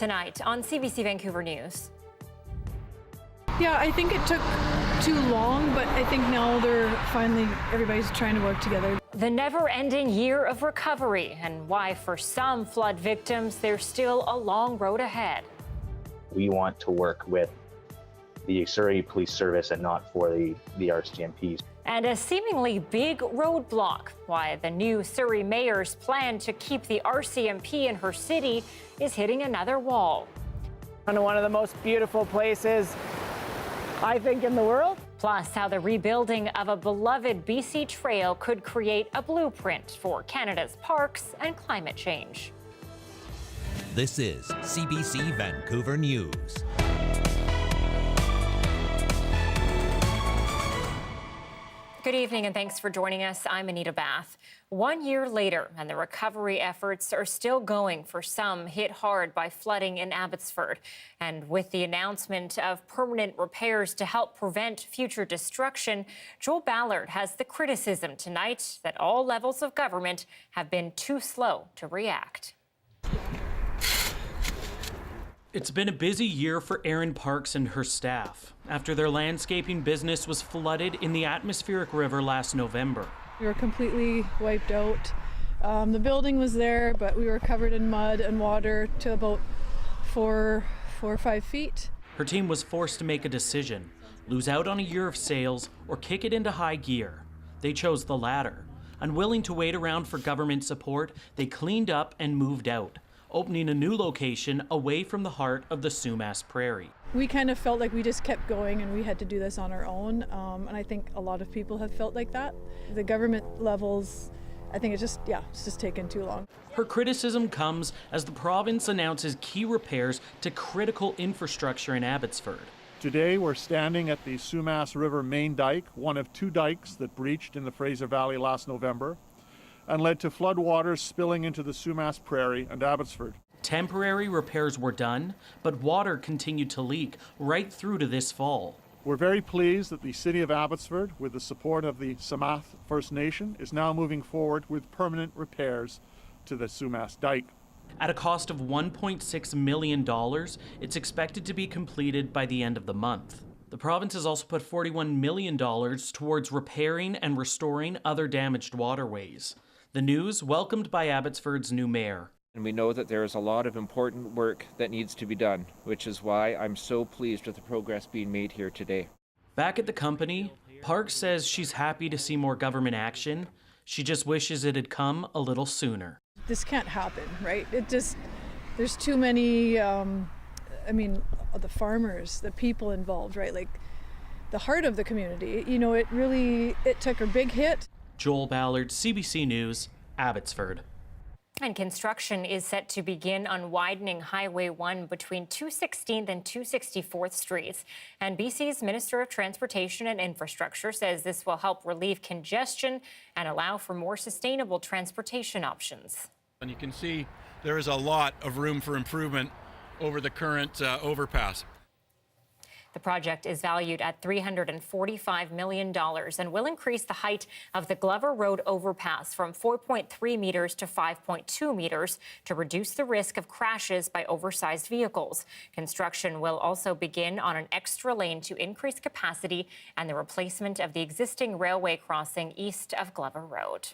tonight on CBC Vancouver News. Yeah, I think it took too long, but I think now everybody's trying to work together. The never-ending year of recovery and why for some flood victims there's still a long road ahead. We want to work with the Surrey Police Service and not for the RCMPs. And a seemingly big roadblock, why the new Surrey mayor's plan to keep the RCMP in her city is hitting another wall. On one of the most beautiful places, I think, in the world. Plus, how the rebuilding of a beloved BC trail could create a blueprint for Canada's parks and climate change. This is CBC Vancouver News. Good evening and thanks for joining us. I'm Anita Bathe. 1 year later, and the recovery efforts are still going for some hit hard by flooding in Abbotsford. And with the announcement of permanent repairs to help prevent future destruction, Joel Ballard has the criticism tonight that all levels of government have been too slow to react. It's been a busy year for Erin Parks and her staff after their landscaping business was flooded in the atmospheric river last November. We were completely wiped out. The building was there, but we were covered in mud and water to about 4 or 5 feet. Her team was forced to make a decision, lose out on a year of sales or kick it into high gear. They chose the latter. Unwilling to wait around for government support, they cleaned up and moved out, opening a new location away from the heart of the Sumas Prairie. We kind of felt like we just kept going and we had to do this on our own. And I think a lot of people have felt like that. The government levels, I think it's just taken too long. Her criticism comes as the province announces key repairs to critical infrastructure in Abbotsford. Today we're standing at the Sumas River main dike, one of 2 dikes that breached in the Fraser Valley last November and led to floodwaters spilling into the Sumas Prairie and Abbotsford. Temporary repairs were done, but water continued to leak right through to this fall. We're very pleased that the City of Abbotsford, with the support of the Samath First Nation, is now moving forward with permanent repairs to the Sumas Dike. At a cost of $1.6 million, it's expected to be completed by the end of the month. The province has also put $41 million towards repairing and restoring other damaged waterways. The news welcomed by Abbotsford's new mayor. And we know that there is a lot of important work that needs to be done, which is why I'm so pleased with the progress being made here today. Back at the company, Parks says she's happy to see more government action. She just wishes it had come a little sooner. This can't happen, right? There's too many, the farmers, the people involved, right? Like the heart of the community, it took a big hit. Joel Ballard, CBC News, Abbotsford. And construction is set to begin on widening Highway 1 between 216th and 264th Streets. And BC's Minister of Transportation and Infrastructure says this will help relieve congestion and allow for more sustainable transportation options. And you can see there is a lot of room for improvement over the current overpass. The project is valued at $345 million and will increase the height of the Glover Road overpass from 4.3 meters to 5.2 meters to reduce the risk of crashes by oversized vehicles. Construction will also begin on an extra lane to increase capacity and the replacement of the existing railway crossing east of Glover Road.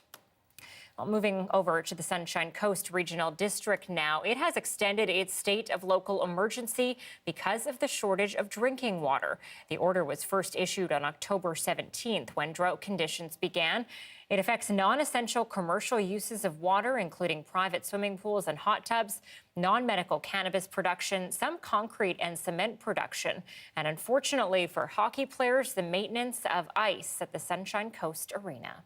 Well, moving over to the Sunshine Coast Regional District now, it has extended its state of local emergency because of the shortage of drinking water. The order was first issued on October 17th when drought conditions began. It affects non-essential commercial uses of water, including private swimming pools and hot tubs, non-medical cannabis production, some concrete and cement production, and unfortunately for hockey players, the maintenance of ice at the Sunshine Coast Arena.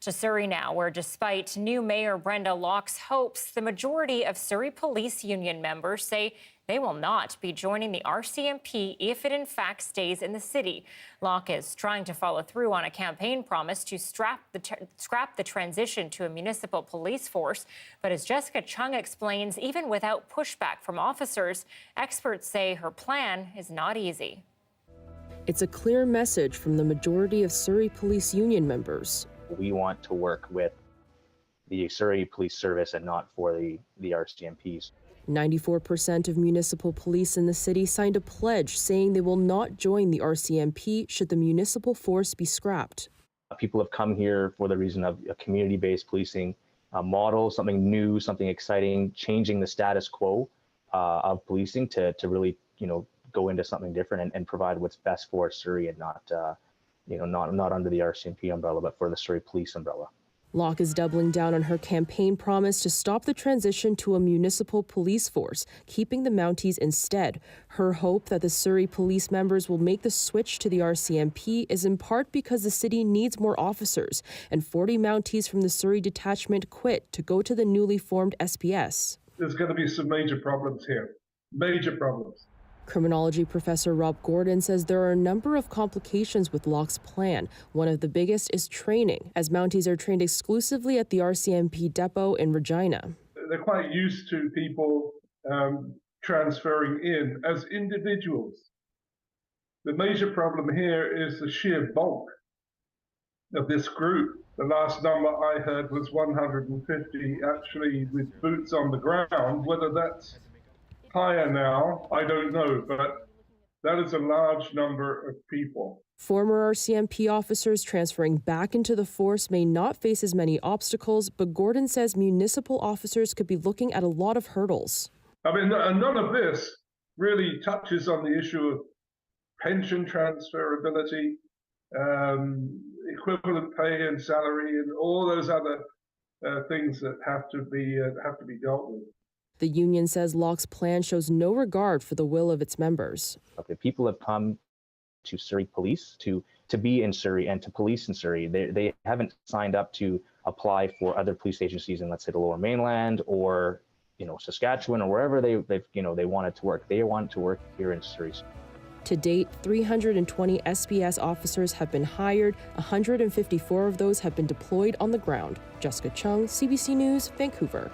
To Surrey now, where despite new Mayor Brenda Locke's hopes, the majority of Surrey Police Union members say they will not be joining the RCMP if it in fact stays in the city. Locke is trying to follow through on a campaign promise to scrap the transition to a municipal police force. But as Jessica Chung explains, even without pushback from officers, experts say her plan is not easy. It's a clear message from the majority of Surrey Police Union members. We want to work with the Surrey Police Service and not for the RCMPs. 94% of municipal police in the city signed a pledge saying they will not join the RCMP should the municipal force be scrapped. People have come here for the reason of a community-based policing model, something new, something exciting, changing the status quo of policing to really, go into something different and provide what's best for Surrey and not under the RCMP umbrella, but for the Surrey Police umbrella. Locke is doubling down on her campaign promise to stop the transition to a municipal police force, keeping the Mounties instead. Her hope that the Surrey police members will make the switch to the RCMP is in part because the city needs more officers, and 40 Mounties from the Surrey detachment quit to go to the newly formed SPS. There's going to be some major problems here. Major problems. Criminology professor Rob Gordon says there are a number of complications with Locke's plan. One of the biggest is training, as Mounties are trained exclusively at the RCMP depot in Regina. They're quite used to people transferring in as individuals. The major problem here is the sheer bulk of this group. The last number I heard was 150 actually with boots on the ground. Whether that's higher now, I don't know, but that is a large number of people. Former RCMP officers transferring back into the force may not face as many obstacles, but Gordon says municipal officers could be looking at a lot of hurdles. I mean, none of this really touches on the issue of pension transferability, equivalent pay and salary, and all those other things that have to be dealt with. The union says Locke's plan shows no regard for the will of its members. Okay, people have come to Surrey Police to be in Surrey and to police in Surrey. They haven't signed up to apply for other police agencies in, let's say, the Lower Mainland or Saskatchewan or wherever they wanted to work. They want to work here in Surrey. To date, 320 SPS officers have been hired. 154 of those have been deployed on the ground. Jessica Chung, CBC News, Vancouver.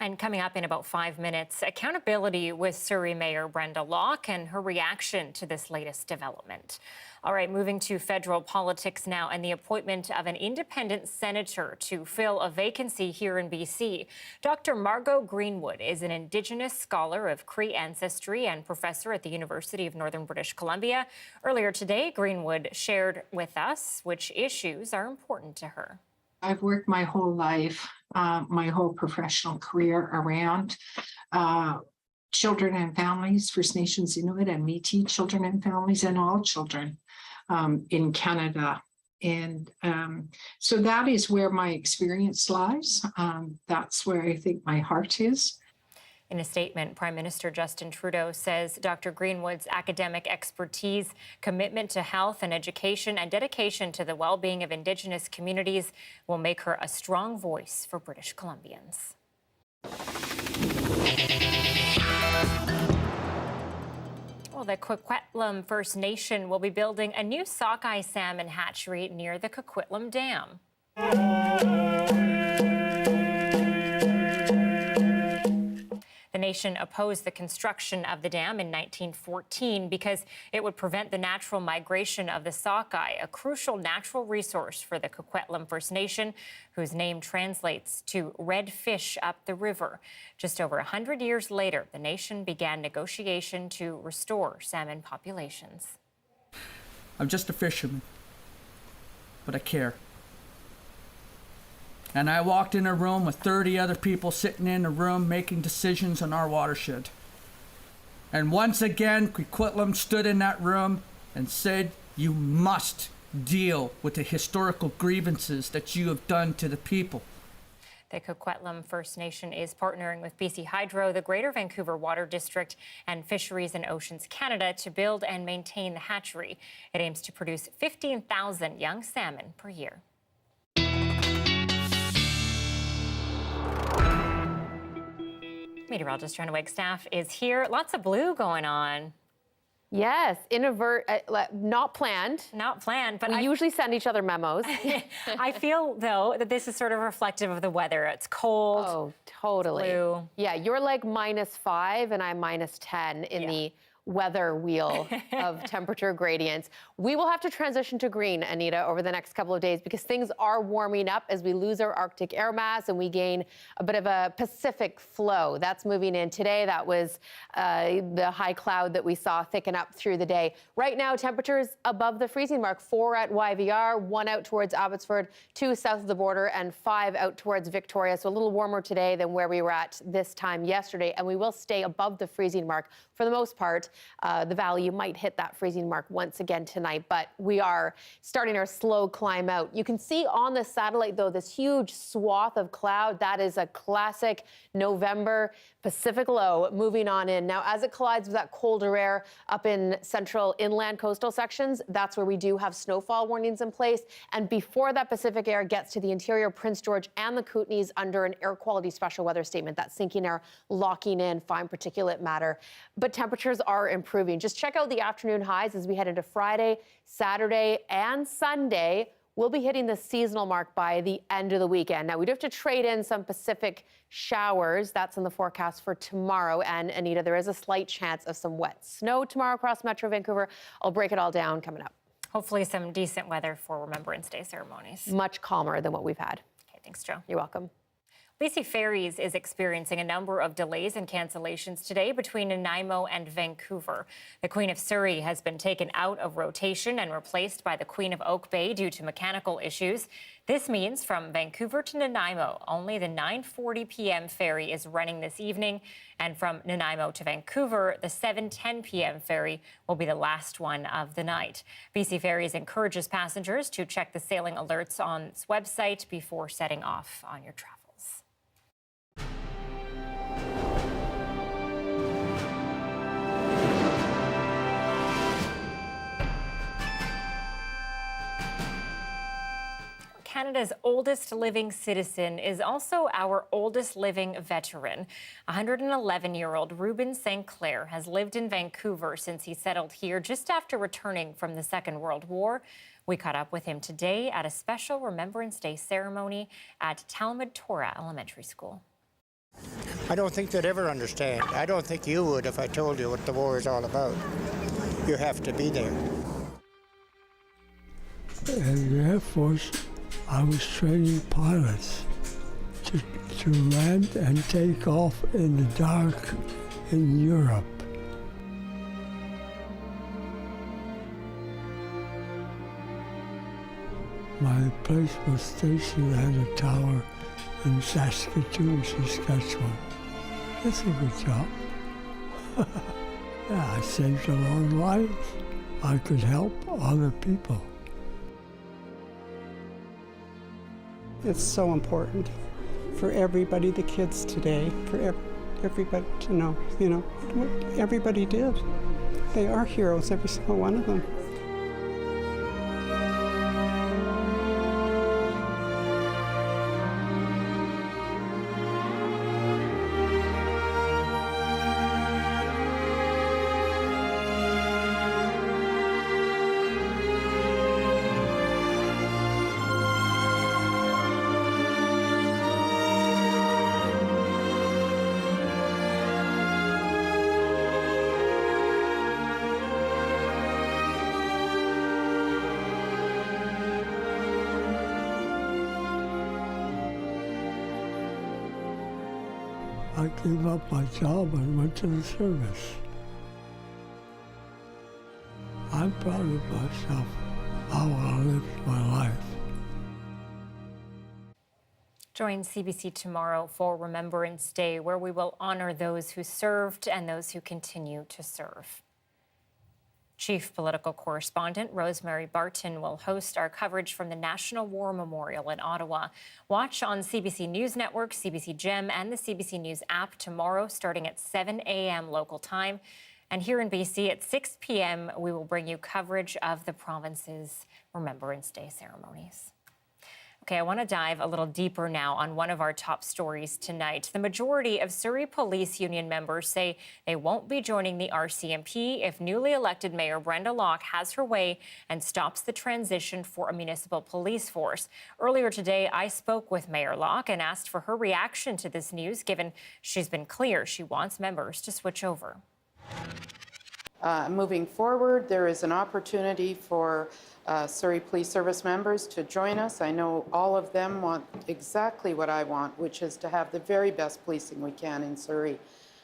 And coming up in about 5 minutes, accountability with Surrey Mayor Brenda Locke and her reaction to this latest development. All right, moving to federal politics now and the appointment of an independent senator to fill a vacancy here in BC. Dr. Margot Greenwood is an Indigenous scholar of Cree ancestry and professor at the University of Northern British Columbia. Earlier today, Greenwood shared with us which issues are important to her. I've worked my whole life, my whole professional career around children and families, First Nations, Inuit and Métis children and families, and all children in Canada. And so that is where my experience lies. That's where I think my heart is. In a statement, Prime Minister Justin Trudeau says Dr. Greenwood's academic expertise, commitment to health and education, and dedication to the well-being of Indigenous communities will make her a strong voice for British Columbians. Well, the Coquitlam First Nation will be building a new sockeye salmon hatchery near the Coquitlam Dam. The nation opposed the construction of the dam in 1914 because it would prevent the natural migration of the sockeye, a crucial natural resource for the Coquitlam First Nation, whose name translates to red fish up the river. Just over 100 years later, the nation began negotiation to restore salmon populations. I'm just a fisherman, but I care. And I walked in a room with 30 other people sitting in a room making decisions on our watershed. And once again, Coquitlam stood in that room and said, you must deal with the historical grievances that you have done to the people. The Coquitlam First Nation is partnering with BC Hydro, the Greater Vancouver Water District, and Fisheries and Oceans Canada to build and maintain the hatchery. It aims to produce 15,000 young salmon per year. Meteorologist Johanna Wagstaffe is here. Lots of blue going on. Yes, not planned. Not planned, but we usually send each other memos. I feel, though, that this is sort of reflective of the weather. It's cold. Oh, totally. Blue. Yeah, you're like -5 and I'm -10 in the weather wheel of temperature gradients. We will have to transition to green, Anita, over the next couple of days because things are warming up as we lose our Arctic air mass and we gain a bit of a Pacific flow. That's moving in today. That was the high cloud that we saw thicken up through the day. Right now, temperatures above the freezing mark, 4 at YVR, 1 out towards Abbotsford, 2 south of the border, and 5 out towards Victoria. So a little warmer today than where we were at this time yesterday. And we will stay above the freezing mark for the most part. The valley, you might hit that freezing mark once again tonight, but we are starting our slow climb out. You can see on the satellite, though, this huge swath of cloud. That is a classic November Pacific low moving on in. Now, as it collides with that colder air up in central inland coastal sections, that's where we do have snowfall warnings in place. And before that Pacific air gets to the interior, Prince George and the Kootenays under an air quality special weather statement, that sinking air locking in fine particulate matter. But temperatures are improving. Just check out the afternoon highs as we head into Friday, Saturday, and Sunday. We'll be hitting the seasonal mark by the end of the weekend. Now, we do have to trade in some Pacific showers. That's in the forecast for tomorrow. And Anita, there is a slight chance of some wet snow tomorrow across Metro Vancouver. I'll break it all down coming up. Hopefully some decent weather for Remembrance Day ceremonies. Much calmer than what we've had. Okay, thanks, Jo. You're welcome. BC Ferries is experiencing a number of delays and cancellations today between Nanaimo and Vancouver. The Queen of Surrey has been taken out of rotation and replaced by the Queen of Oak Bay due to mechanical issues. This means from Vancouver to Nanaimo, only the 9:40 p.m. ferry is running this evening. And from Nanaimo to Vancouver, the 7:10 p.m. ferry will be the last one of the night. BC Ferries encourages passengers to check the sailing alerts on its website before setting off on your travels. Canada's oldest living citizen is also our oldest living veteran. 111-year-old Reuben St. Clair has lived in Vancouver since he settled here just after returning from the Second World War. We caught up with him today at a special Remembrance Day ceremony at Talmud Torah Elementary School. I don't think they'd ever understand. I don't think you would if I told you what the war is all about. You have to be there. In the Air Force, I was training pilots to land and take off in the dark in Europe. My place was stationed at a tower in Saskatoon, Saskatchewan. That's a good job. Yeah, I saved a lot of lives. I could help other people. It's so important for everybody, the kids today, for everybody to know, what everybody did. They are heroes, every single one of them. I gave up my job and went to the service. I'm proud of myself, how I lived my life. Join CBC tomorrow for Remembrance Day, where we will honor those who served and those who continue to serve. Chief Political Correspondent Rosemary Barton will host our coverage from the National War Memorial in Ottawa. Watch on CBC News Network, CBC Gem, and the CBC News app tomorrow starting at 7 a.m. local time. And here in BC at 6 p.m., we will bring you coverage of the province's Remembrance Day ceremonies. Okay, I want to dive a little deeper now on one of our top stories tonight. The majority of Surrey Police Union members say they won't be joining the RCMP if newly elected Mayor Brenda Locke has her way and stops the transition for a municipal police force. Earlier today, I spoke with Mayor Locke and asked for her reaction to this news, given she's been clear she wants members to switch over. Moving forward, there is an opportunity for Surrey Police Service members to join us. I know all of them want exactly what I want, which is to have the very best policing we can in Surrey.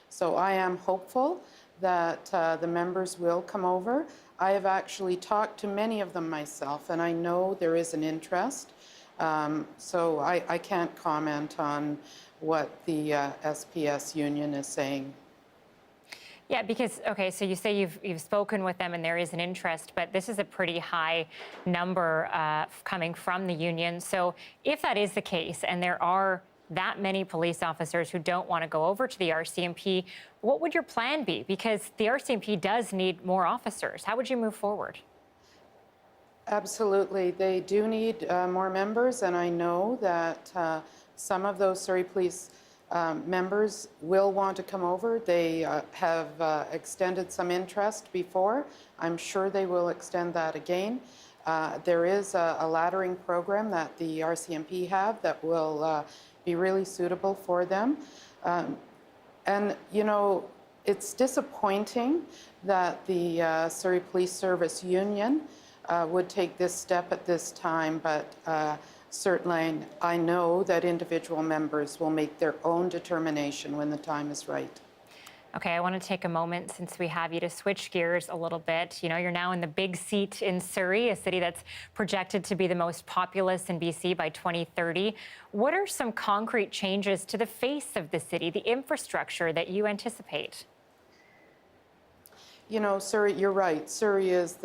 So I am hopeful that the members will come over. I have actually talked to many of them myself, and I know there is an interest. So I can't comment on what the SPS union is saying. Yeah, because, okay, so you say you've spoken with them and there is an interest, but this is a pretty high number coming from the union. So if that is the case and there are that many police officers who don't want to go over to the RCMP, what would your plan be? Because the RCMP does need more officers. How would you move forward? Absolutely. They do need more members, and I know that some of those Surrey Police members will want to come over. They have extended some interest before. I'm sure they will extend that again. There is a laddering program that the RCMP have that will be really suitable for them. And, you know, it's disappointing that the Surrey Police Service Union would take this step at this time, but certainly I know that individual members will make their own determination when the time is right. Okay, I want to take a moment, since we have you, to switch gears a little bit. You know, you're now in the big seat in Surrey, a city that's projected to be the most populous in BC by 2030. What are some concrete changes to the face of the city, the infrastructure that you anticipate? You know, Surrey, you're right. Surrey is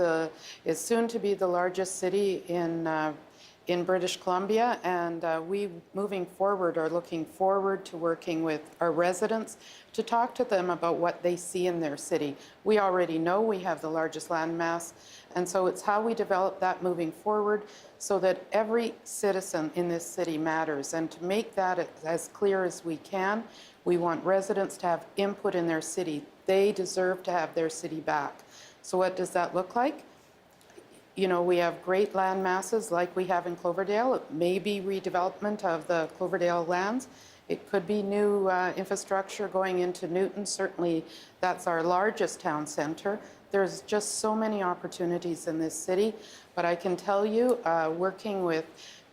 soon to be the largest city in British Columbia, and we, moving forward, are looking forward to working with our residents to talk to them about what they see in their city. We already know we have the largest landmass, and so it's how we develop that moving forward so that every citizen in this city matters. And to make that as clear as we can, we want residents to have input in their city. They deserve to have their city back. So what does that look like? You know, we have great land masses like we have in Cloverdale. It may be redevelopment of the Cloverdale lands. It could be new infrastructure going into Newton. Certainly, that's our largest town center. There's just so many opportunities in this city. But I can tell you, working with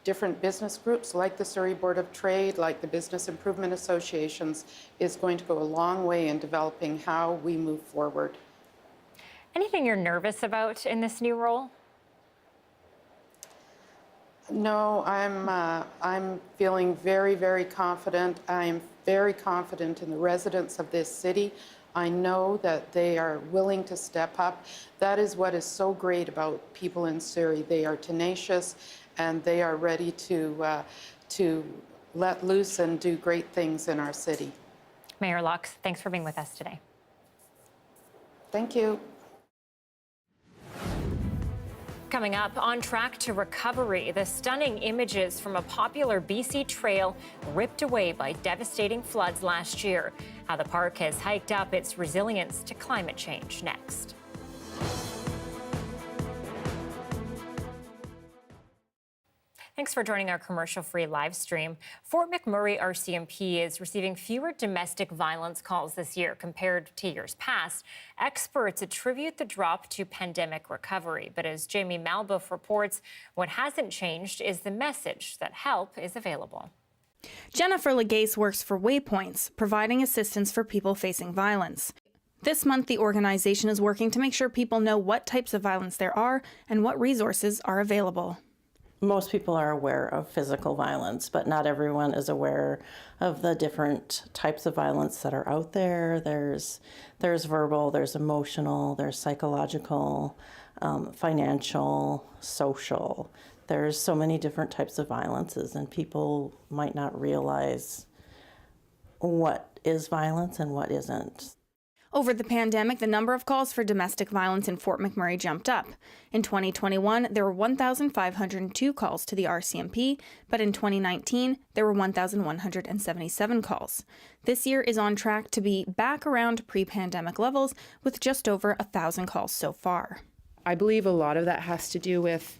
different business groups like the Surrey Board of Trade, like the Business Improvement Associations, is going to go a long way in developing how we move forward. Anything you're nervous about in this new role? No, I'm feeling very, very confident. I'm very confident in the residents of this city. I know that they are willing to step up. That is what is so great about people in Surrey. They are tenacious and they are ready to let loose and do great things in our city. Mayor Locke, thanks for being with us today. Thank you. Coming up, on track to recovery, the stunning images from a popular BC trail ripped away by devastating floods last year. How the park has hiked up its resilience to climate change. Next. Thanks for joining our commercial-free live stream. Fort McMurray RCMP is receiving fewer domestic violence calls this year compared to years past. Experts attribute the drop to pandemic recovery. But as Jamie Malbuff reports, what hasn't changed is the message that help is available. Jennifer Legase works for Waypoints, providing assistance for people facing violence. This month, the organization is working to make sure people know what types of violence there are and what resources are available. Most people are aware of physical violence, but not everyone is aware of the different types of violence that are out there. There's verbal, there's emotional, there's psychological, financial, social. There's so many different types of violences, and people might not realize what is violence and what isn't. Over the pandemic, the number of calls for domestic violence in Fort McMurray jumped up. In 2021, there were 1,502 calls to the RCMP, but in 2019, there were 1,177 calls. This year is on track to be back around pre-pandemic levels, with just over 1,000 calls so far. I believe a lot of that has to do with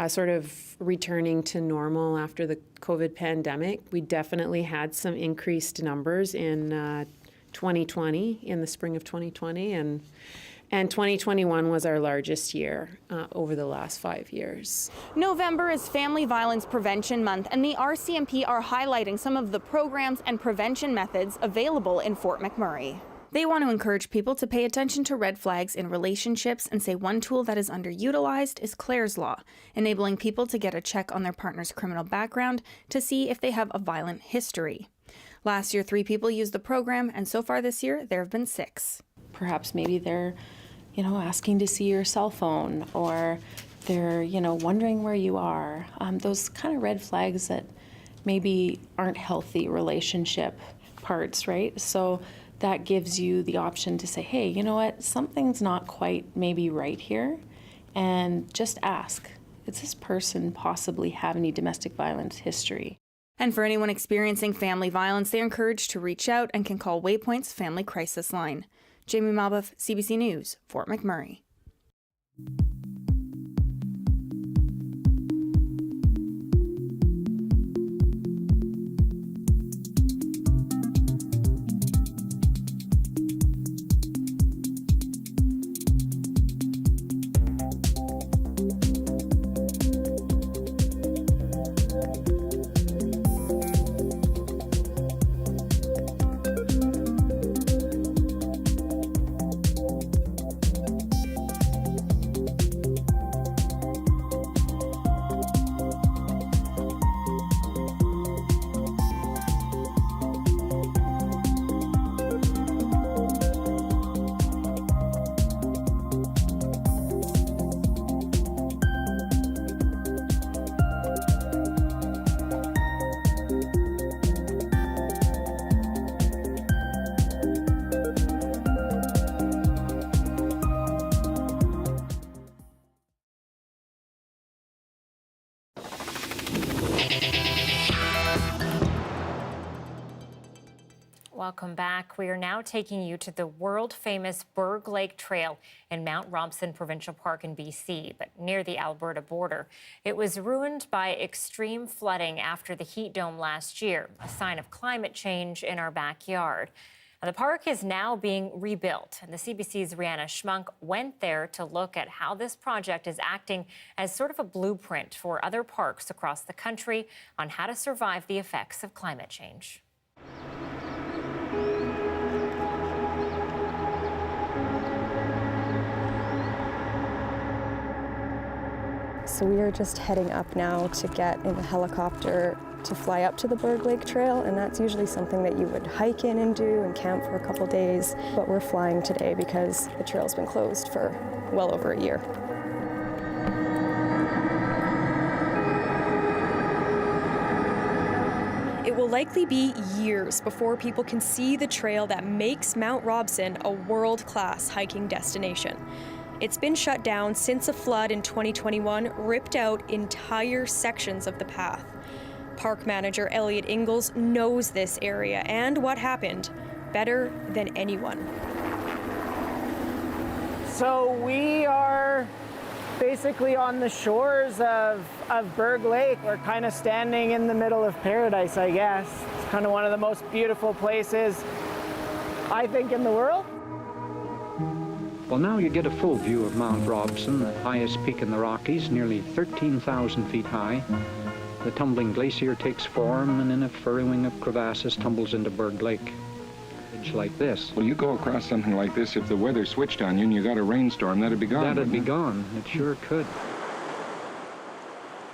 sort of returning to normal after the COVID pandemic. We definitely had some increased numbers in 2020, in the spring of 2020, And 2021 was our largest year over the last 5 years. November is Family Violence Prevention Month, and the RCMP are highlighting some of the programs and prevention methods available in Fort McMurray. They want to encourage people to pay attention to red flags in relationships and say one tool that is underutilized is Clare's Law, enabling people to get a check on their partner's criminal background to see if they have a violent history. Last year, 3 people used the program, and so far this year, there have been 6. Perhaps maybe they're, asking to see your cell phone, or they're, wondering where you are. Those kind of red flags that maybe aren't healthy relationship parts, right? So that gives you the option to say, hey, you know what, something's not quite maybe right here, and just ask, does this person possibly have any domestic violence history? And for anyone experiencing family violence, they're encouraged to reach out and can call Waypoint's Family Crisis Line. Jamie Malbuff, CBC News, Fort McMurray. Welcome back. We are now taking you to the world-famous Berg Lake Trail in Mount Robson Provincial Park in BC, but near the Alberta border. It was ruined by extreme flooding after the heat dome last year, a sign of climate change in our backyard. Now, the park is now being rebuilt, and the CBC's Rihanna Schmunk went there to look at how this project is acting as sort of a blueprint for other parks across the country on how to survive the effects of climate change. So we are just heading up now to get in a helicopter to fly up to the Berg Lake Trail, and that's usually something that you would hike in and do and camp for a couple days. But we're flying today because the trail's been closed for well over a year. It will likely be years before people can see the trail that makes Mount Robson a world-class hiking destination. It's been shut down since a flood in 2021 ripped out entire sections of the path. Park manager Elliot Ingalls knows this area and what happened better than anyone. So we are basically on the shores of Berg Lake. We're kind of standing in the middle of paradise, I guess. It's kind of one of the most beautiful places, I think, in the world. Well, now you get a full view of Mount Robson, the highest peak in the Rockies, nearly 13,000 feet high. The tumbling glacier takes form and in a furrowing of crevasses tumbles into Berg Lake. It's like this. Well, you go across something like this, if the weather switched on you and you got a rainstorm, that'd be gone. That'd be gone. It sure could.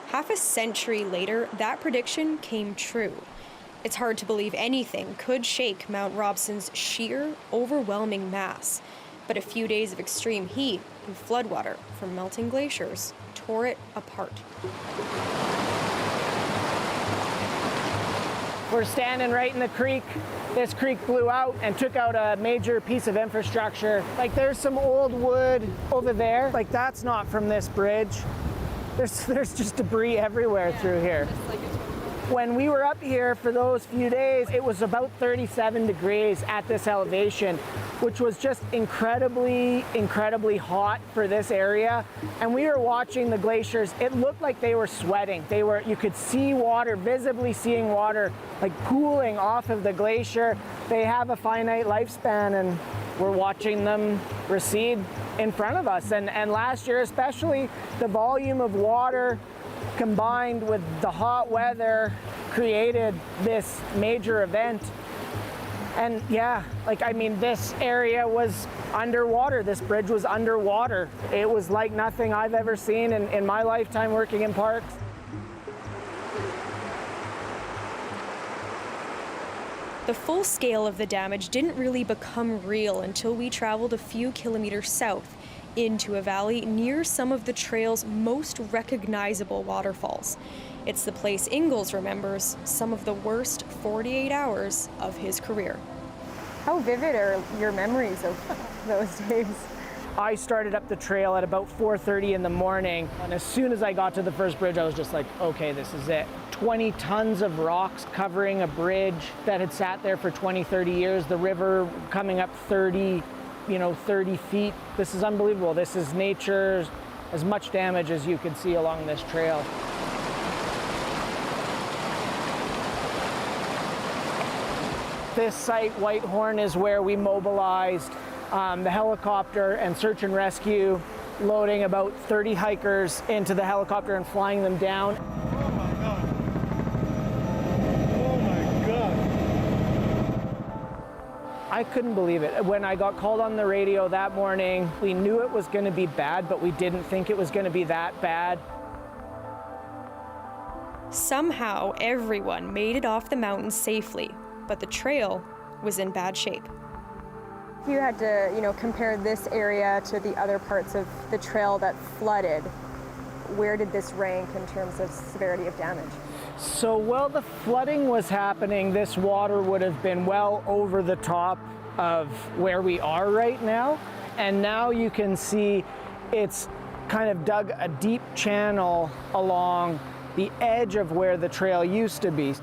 Half a century later, that prediction came true. It's hard to believe anything could shake Mount Robson's sheer, overwhelming mass. But a few days of extreme heat and floodwater from melting glaciers tore it apart. We're standing right in the creek. This creek blew out and took out a major piece of infrastructure. Like, there's some old wood over there. Like, that's not from this bridge. There's just debris everywhere through here. When we were up here for those few days, it was about 37 degrees at this elevation, which was just incredibly, incredibly hot for this area. And we were watching the glaciers. It looked like they were sweating. You could see water, visibly seeing water, like pooling off of the glacier. They have a finite lifespan, and we're watching them recede in front of us. And last year especially, the volume of water combined with the hot weather created this major event. And yeah, like, I mean, this area was underwater. This bridge was underwater. It was like nothing I've ever seen in my lifetime working in parks. The full scale of the damage didn't really become real until we traveled a few kilometers south into a valley near some of the trail's most recognizable waterfalls. It's the place Ingalls remembers some of the worst 48 hours of his career. How vivid are your memories of those days? I started up the trail at about 4:30 in the morning, and as soon as I got to the first bridge, I was just like, okay, this is it. 20 tons of rocks covering a bridge that had sat there for 20, 30 years, the river coming up 30 feet. This is unbelievable. This is nature, as much damage as you could see along this trail. This site, Whitehorn, is where we mobilized the helicopter and search and rescue, loading about 30 hikers into the helicopter and flying them down. Oh my God. Oh my God. I couldn't believe it. When I got called on the radio that morning, we knew it was going to be bad, but we didn't think it was going to be that bad. Somehow, everyone made it off the mountain safely, but the trail was in bad shape. If you had to, compare this area to the other parts of the trail that flooded, where did this rank in terms of severity of damage? So while the flooding was happening, this water would have been well over the top of where we are right now. And now you can see it's kind of dug a deep channel along the edge of where the trail used to be.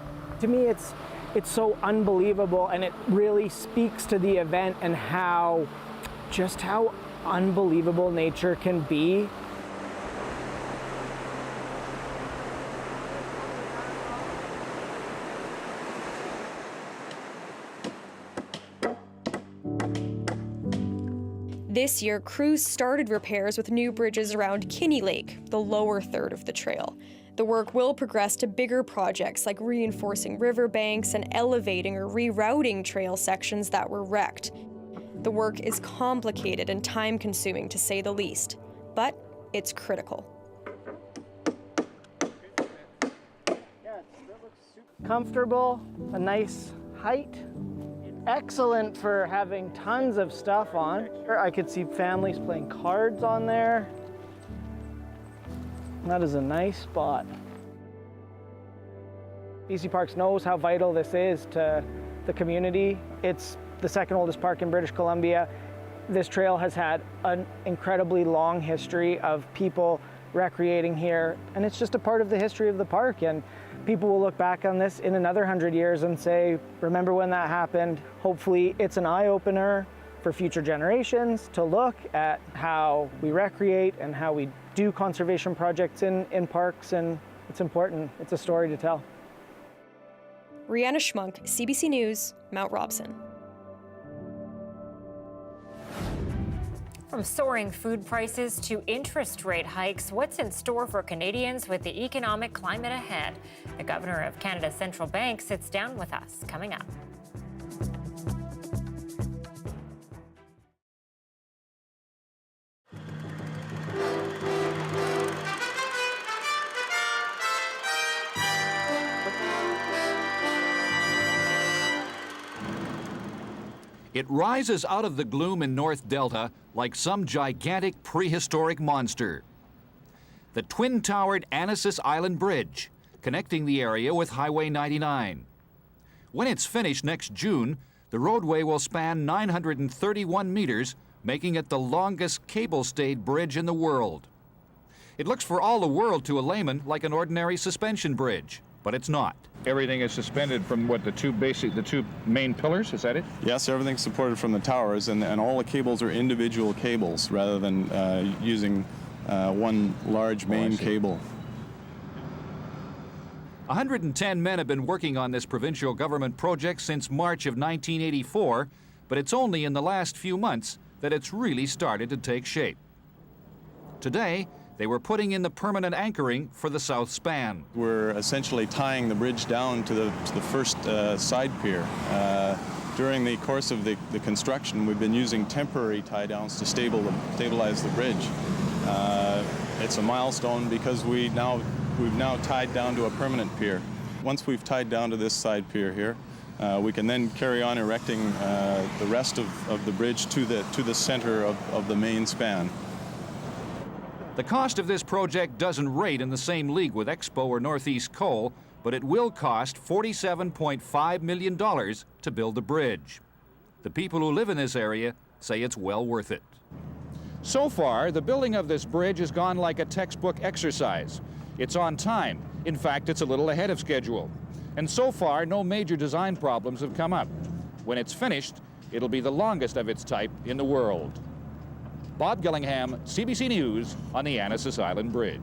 To me, it's so unbelievable, and it really speaks to the event and how unbelievable nature can be. This year, crews started repairs with new bridges around Kinney Lake, the lower third of the trail. The work will progress to bigger projects like reinforcing riverbanks and elevating or rerouting trail sections that were wrecked. The work is complicated and time-consuming, to say the least, but it's critical. Comfortable, a nice height, excellent for having tons of stuff on. I could see families playing cards on there. That is a nice spot. BC Parks knows how vital this is to the community. It's the second oldest park in British Columbia. This trail has had an incredibly long history of people recreating here, and it's just a part of the history of the park. And people will look back on this in another 100 years and say, remember when that happened? Hopefully it's an eye-opener for future generations to look at how we recreate and how we do conservation projects in parks, and it's important. It's a story to tell. Rhianna Schmunk, CBC News, Mount Robson. From soaring food prices to interest rate hikes, what's in store for Canadians with the economic climate ahead? The Governor of Canada's central bank sits down with us, coming up. It rises out of the gloom in North Delta like some gigantic prehistoric monster. The twin-towered Anasis Island Bridge, connecting the area with Highway 99. When it's finished next June, the roadway will span 931 meters, making it the longest cable-stayed bridge in the world. It looks for all the world to a layman like an ordinary suspension bridge, but it's not. Everything is suspended from what, the two main pillars, is that it? Yes, everything's supported from the towers, and all the cables are individual cables rather than using one large main cable. 110 men have been working on this provincial government project since March of 1984, but it's only in the last few months that it's really started to take shape. Today, they were putting in the permanent anchoring for the south span. We're essentially tying the bridge down to the first side pier. During the course of the construction, we've been using temporary tie downs to stabilize the bridge. It's a milestone because we've now tied down to a permanent pier. Once we've tied down to this side pier here, we can then carry on erecting the rest of the bridge to the center of the main span. The cost of this project doesn't rate in the same league with Expo or Northeast Coal, but it will cost $47.5 million to build the bridge. The people who live in this area say it's well worth it. So far, the building of this bridge has gone like a textbook exercise. It's on time. In fact, it's a little ahead of schedule. And so far, no major design problems have come up. When it's finished, it'll be the longest of its type in the world. Bob Gillingham, CBC News on the Annacis Island Bridge.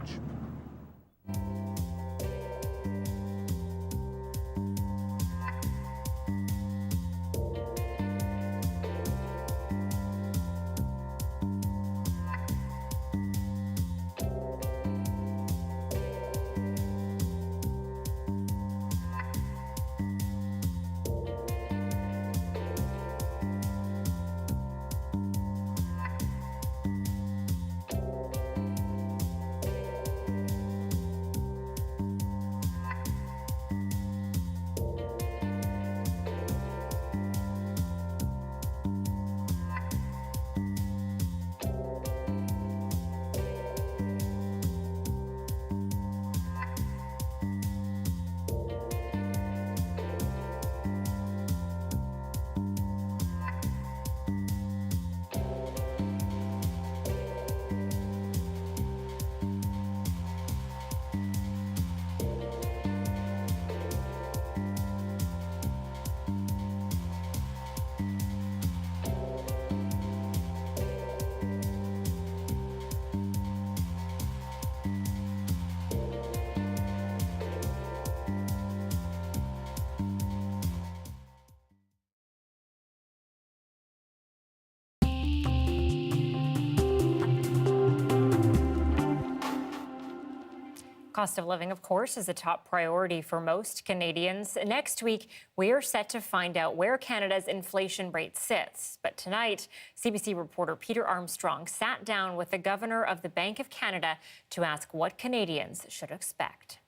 Cost of living, of course, is a top priority for most Canadians. Next week, we are set to find out where Canada's inflation rate sits. But tonight, CBC reporter Peter Armstrong sat down with the Governor of the Bank of Canada to ask what Canadians should expect.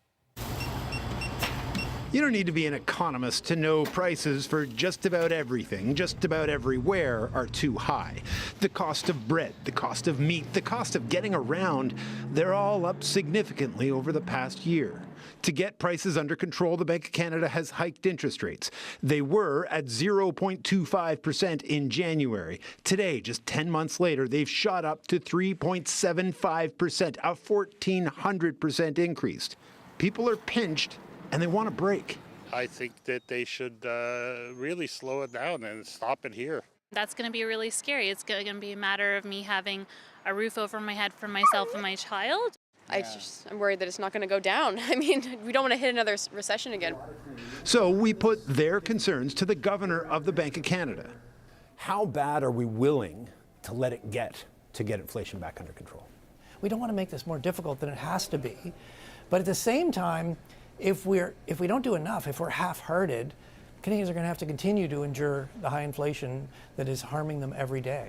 You don't need to be an economist to know prices for just about everything, just about everywhere, are too high. The cost of bread, the cost of meat, the cost of getting around, they're all up significantly over the past year. To get prices under control, the Bank of Canada has hiked interest rates. They were at 0.25% in January. Today, just 10 months later, they've shot up to 3.75%, a 1,400% increase. People are pinched and they want a break. I think that they should really slow it down and stop it here. That's going to be really scary. It's going to be a matter of me having a roof over my head for myself and my child. I'm worried that it's not going to go down. I mean, we don't want to hit another recession again. So we put their concerns to the Governor of the Bank of Canada. How bad are we willing to let it get to get inflation back under control? We don't want to make this more difficult than it has to be. But at the same time, if we don't do enough, if we're half-hearted, Canadians are going to have to continue to endure the high inflation that is harming them every day.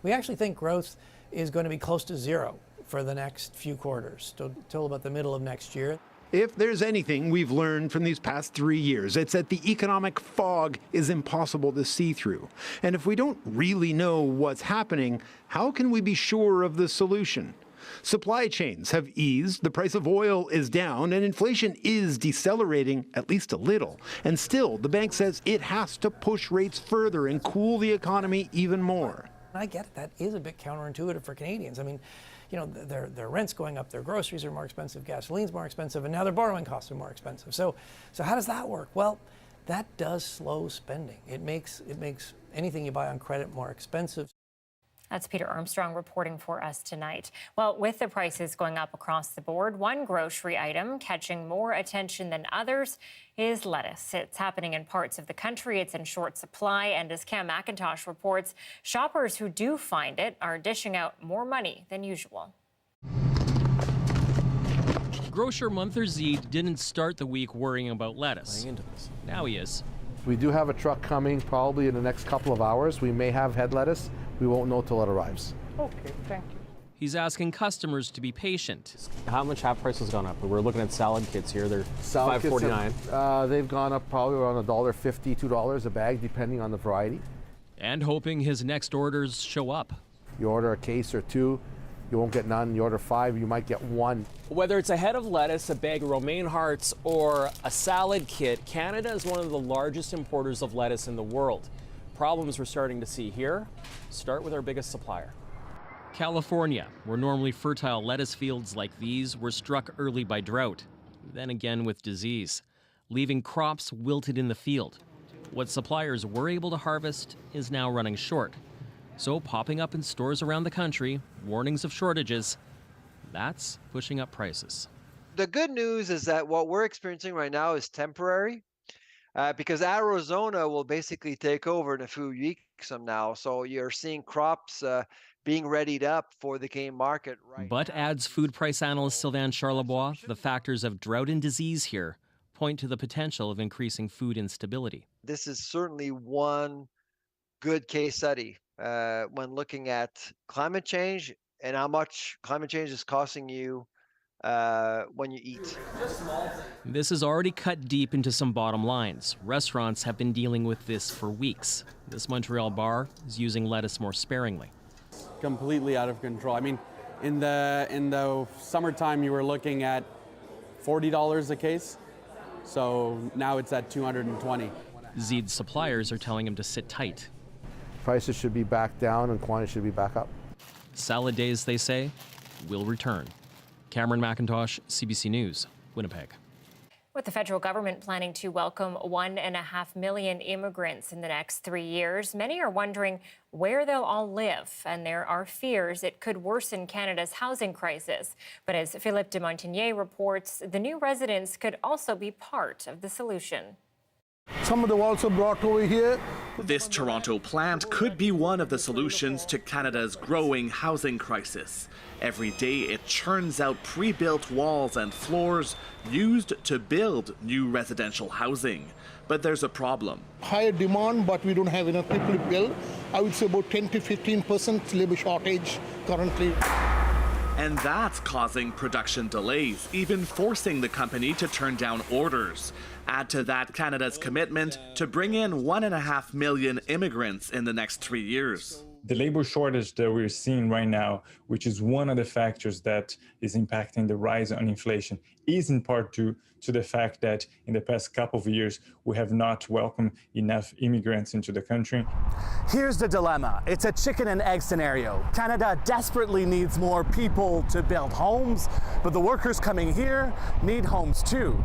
We actually think growth is going to be close to zero for the next few quarters, till about the middle of next year. If there's anything we've learned from these past 3 years, it's that the economic fog is impossible to see through. And if we don't really know what's happening, how can we be sure of the solution? Supply chains have eased, the price of oil is down, and inflation is decelerating at least a little. And still, the bank says it has to push rates further and cool the economy even more. I get it. That is a bit counterintuitive for Canadians. I mean, you know, their rent's going up, their groceries are more expensive, gasoline's more expensive, and now their borrowing costs are more expensive. So how does that work? Well, that does slow spending. It makes anything you buy on credit more expensive. That's Peter Armstrong reporting for us tonight. Well, with the prices going up across the board, one grocery item catching more attention than others is lettuce. It's happening in parts of the country. It's in short supply. And as Cam McIntosh reports, shoppers who do find it are dishing out more money than usual. Grocer Munther Zeed didn't start the week worrying about lettuce. Now he is. We do have a truck coming probably in the next couple of hours. We may have head lettuce. We won't know till it arrives. Okay, thank you. He's asking customers to be patient. How much have prices gone up? We're looking at salad kits here. They're $5.49. They've gone up probably around $1.50, $2 a bag, depending on the variety. And hoping his next orders show up. You order a case or two, you won't get none. You order 5, you might get 1. Whether it's a head of lettuce, a bag of romaine hearts, or a salad kit, Canada is one of the largest importers of lettuce in the world. Problems we're starting to see here start with our biggest supplier. California, where normally fertile lettuce fields like these were struck early by drought, then again with disease, leaving crops wilted in the field. What suppliers were able to harvest is now running short. So popping up in stores around the country, warnings of shortages, that's pushing up prices. The good news is that what we're experiencing right now is temporary. Because Arizona will basically take over in a few weeks from now. So you're seeing crops being readied up for the Canadian market right But now. adds food price analyst Sylvain Charlebois, the factors of drought and disease here point to the potential of increasing food instability. This is certainly one good case study when looking at climate change and how much climate change is costing you when you eat. This has already cut deep into some bottom lines. Restaurants have been dealing with this for weeks. This Montreal bar is using lettuce more sparingly. Completely out of control. I mean, in the summertime, you were looking at $40 a case. So now it's at $220. Zeed's suppliers are telling him to sit tight. Prices should be back down and quantity should be back up. Salad days, they say, will return. Cameron McIntosh, CBC News, Winnipeg. With the federal government planning to welcome 1.5 million immigrants in the next 3 years, many are wondering where they'll all live, and there are fears it could worsen Canada's housing crisis. But as Philippe de Montigny reports, the new residents could also be part of the solution. Some of them also brought over here. This Toronto plant could be one of the solutions to Canada's growing housing crisis. Every day it churns out pre-built walls and floors used to build new residential housing. But there's a problem. Higher demand, but we don't have enough people to build. I would say about 10 to 15% labor shortage currently. And that's causing production delays, even forcing the company to turn down orders. Add to that Canada's commitment to bring in 1.5 million immigrants in the next 3 years. The labor shortage that we're seeing right now, which is one of the factors that is impacting the rise on inflation, is in part due to the fact that in the past couple of years, we have not welcomed enough immigrants into the country. Here's the dilemma. It's a chicken and egg scenario. Canada desperately needs more people to build homes, but the workers coming here need homes too.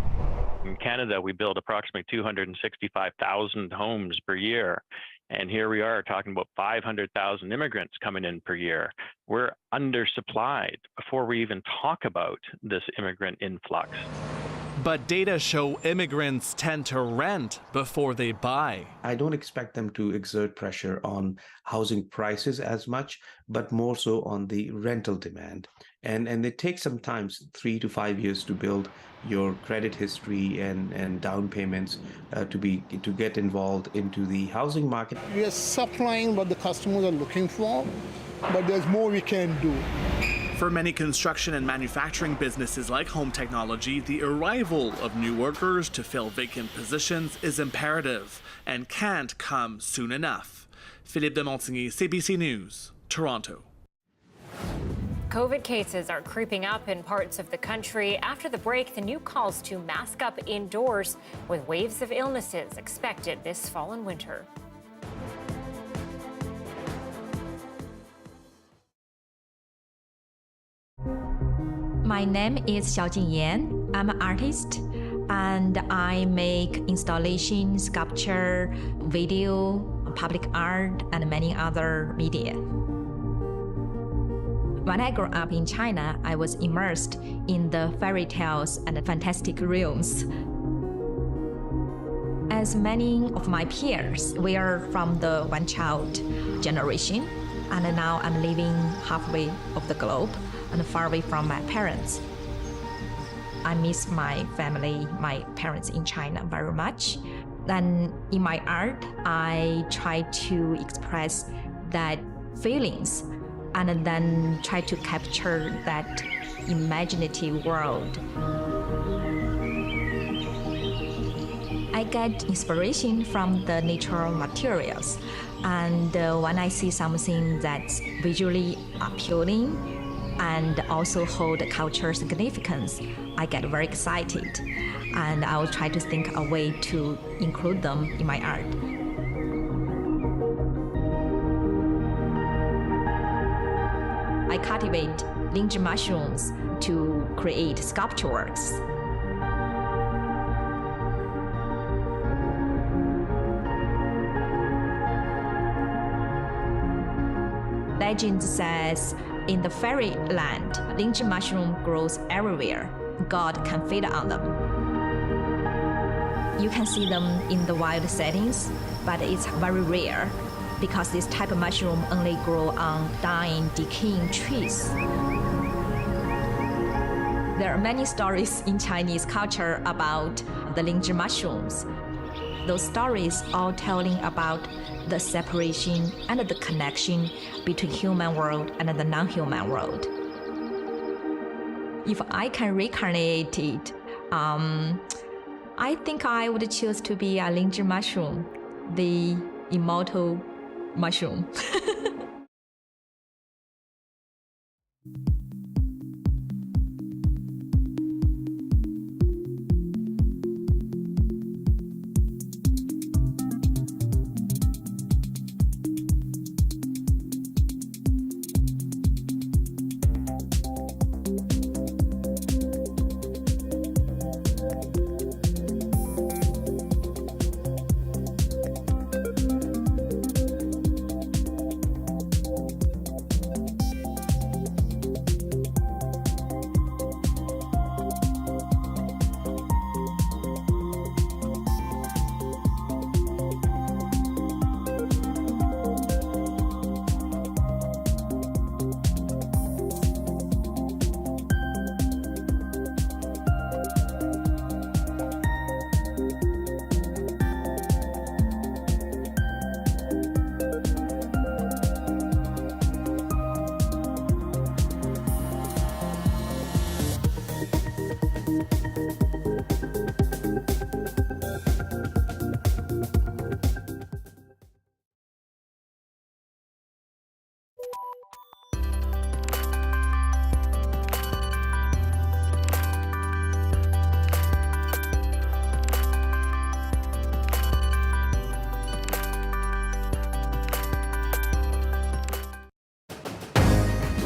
In Canada, we build approximately 265,000 homes per year. And here we are talking about 500,000 immigrants coming in per year. We're undersupplied before we even talk about this immigrant influx. But data show immigrants tend to rent before they buy. I don't expect them to exert pressure on housing prices as much, but more so on the rental demand. And it takes sometimes 3 to 5 years to build your credit history and down payments to get involved into the housing market. We are supplying what the customers are looking for, but there's more we can do. For many construction and manufacturing businesses like Home Technology, the arrival of new workers to fill vacant positions is imperative and can't come soon enough. Philippe de Montigny, CBC News, Toronto. COVID cases are creeping up in parts of the country. After the break, the new calls to mask up indoors with waves of illnesses expected this fall and winter. My name is Xiaojing Yan. I'm an artist and I make installation, sculpture, video, public art, and many other media. When I grew up in China, I was immersed in the fairy tales and the fantastic realms. As many of my peers, we are from the one-child generation, and now I'm living halfway of the globe and far away from my parents. I miss my family, my parents in China very much. Then in my art, I try to express that feelings and then try to capture that imaginative world. I get inspiration from the natural materials, and when I see something that's visually appealing and also hold cultural significance, I get very excited, and I will try to think a way to include them in my art. I cultivate linger mushrooms to create sculpture works. Legend says, in the fairyland, linger mushroom grows everywhere. God can feed on them. You can see them in the wild settings, but it's very rare because this type of mushroom only grow on dying, decaying trees. There are many stories in Chinese culture about the linger mushrooms. Those stories all telling about the separation and the connection between human world and the non-human world. If I can reincarnate it, I think I would choose to be a linger mushroom, the immortal mushroom.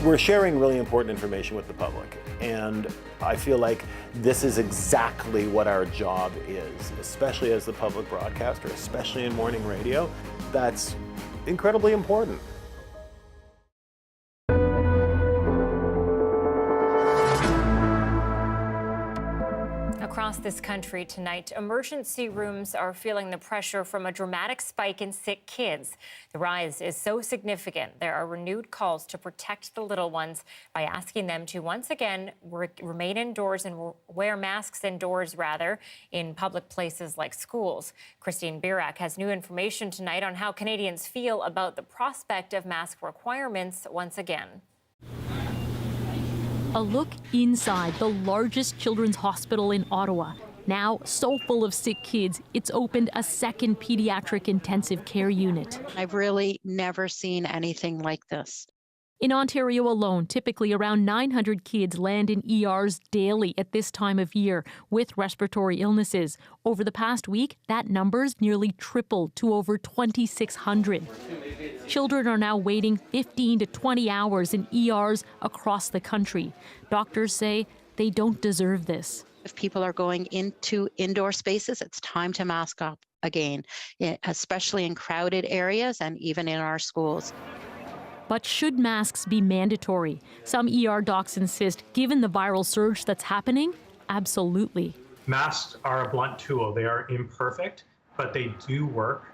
We're sharing really important information with the public, and I feel like this is exactly what our job is, especially as the public broadcaster, especially in morning radio. That's incredibly important. Across this country tonight, emergency rooms are feeling the pressure from a dramatic spike in sick kids. The rise is so significant, there are renewed calls to protect the little ones by asking them to once again remain indoors and wear masks indoors, in public places like schools. Christine Birak has new information tonight on how Canadians feel about the prospect of mask requirements once again. A look inside the largest children's hospital in Ottawa. Now so full of sick kids, it's opened a second pediatric intensive care unit. I've really never seen anything like this. In Ontario alone, typically around 900 kids land in ERs daily at this time of year with respiratory illnesses. Over the past week, that number's nearly tripled to over 2,600. Children are now waiting 15 to 20 hours in ERs across the country. Doctors say they don't deserve this. If people are going into indoor spaces, it's time to mask up again, especially in crowded areas and even in our schools. But should masks be mandatory? Some ER docs insist, given the viral surge that's happening, absolutely. Masks are a blunt tool. They are imperfect, but they do work.